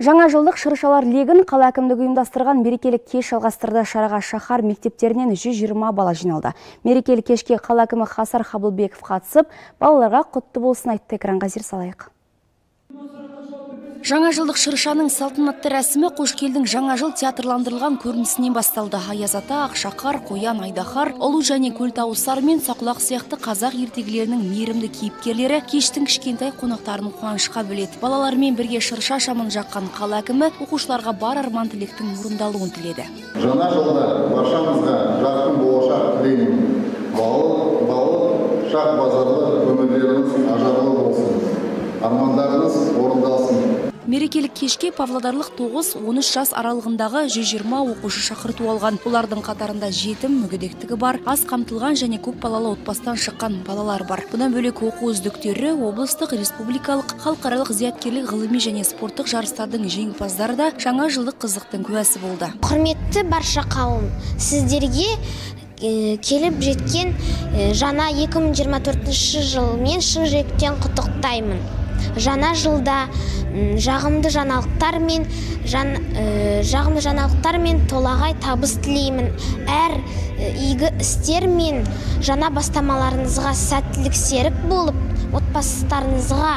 Жаңа жылдық шыршалар легін қала әкімдігі ұйымдастырған мерекелік кеш жалғастырды. Шараға шаһар мектептерінен 120 бала жиналды. Мерекелік кешке қала әкімі Хасар Хабылбеков қатысып, балаларға құтты болсын айтты. Экранға зер салайық. Жаңа жылдық шыршаның салтанатты рәсімі Қошкелдің жаңа жыл театрландырылған көрінісінен басталды. Аяз ата, Ақшақар, Қоян, Айдахар, Ұлу және Көлтауысар мен Сақұлақ сияқты қазақ ертегілерінің мейірімді кейіпкерлері кештің кішкентай қонақтарын қуанышқа бөледі. Балалармен бірге шырша шамын жаққан қала әкімі оқушыларға бар арман тілектің орындалуын тіледі. Жаңа жылда баршамызға жарқын болашақ тілеймін. Бауыр, шақ базарлы өмірлеріңіз ажарлы болсын. Армандарыңыз орындалсын. Мерекелік кешке павлодарлық 9-13 жас аралығындағы 120 оқушы шақырту алған. Олардың қатарында жетім, мүгедектігі бар, аз қамтылған және көп балалы отбасынан шыққан балалар бар. Бұдан бөлек оқу үздіктері, облыстық, республикалық, халықаралық зияткерлік ғылыми және спорттық жарыстардың жеңімпаздары да жаңа жылдық қызықтың куәсі болды. Құрметті барша қауым, сіздерге келіп жеткен жаңа 2024 жылмен шын жүректен құттықтаймын. Жаңа жылда жағымды жаңалықтар мен толағай табыс тілеймін. Әр игі істер мен жаңа бастамаларыңызға сәттілік серік болып, отбасыларыңызға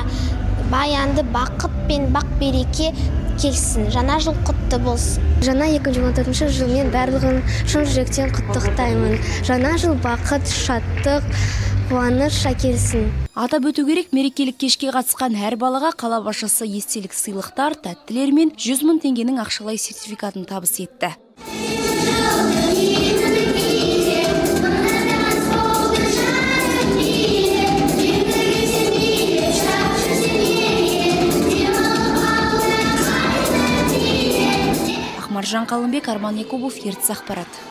баянды бақыт пен бақ-береке келсін. Жаңа жыл құтты болсын. Жаңа 2024 жылмен барлығын шын жүректен құттықтаймын. Жаңа жыл бақыт, шаттық, қуаныш әкелсін. Атап өту керек, мерекелік кешке қатысқан әр балаға қала басшысы естелік сыйлықтар, тәттілер мен 100 000 теңгенің ақшалай сертификатын табыс етті. Ақмаржан Қалымбек, Арман Якубов, Ертіс ақпарат.